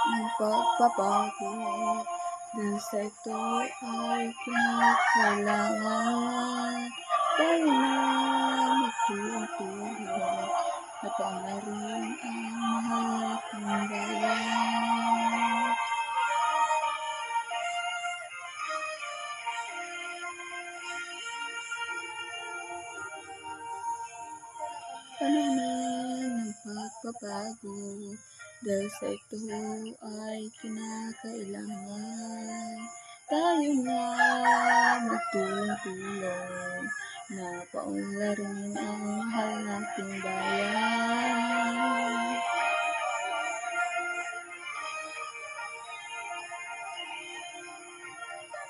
ng pagbabago. Dahil sa ito ay kinakailangan tayo na magtulong-tulong na pangarin ang mahal nating bayan. Panahon ng pagbabago, dahil sa ito ay kinakailangan tayo na magtulong-tulong na paunlarin ang mahal nating bayan.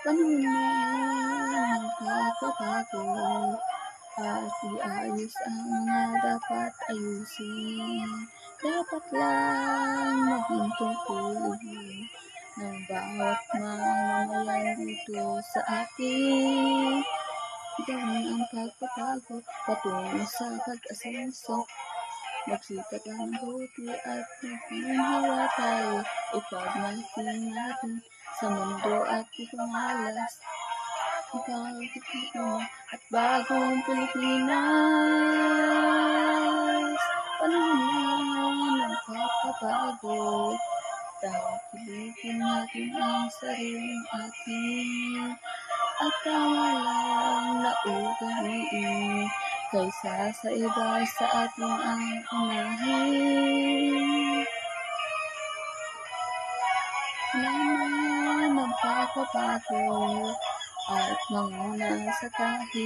Panahon ng pagbabago at iayos ang mga dapat ayusin. Dapat lang maging tungkulin ng bawat mamamayan dito sa atin. Gawin ang pagbabago patungo sa pag-asenso. Magsikap ang mabuti at magmamahawa tayo. Ipagmalaki natin sa mundo at ipangalas ang at bagong Pilipinas. Panahon ng pagbabago, tangkilikin natin ang sariling atin at tama lang na ugaliin kaysa sa iba sa atin ang unahin. Laman ng pagbabago at manguna sa kahit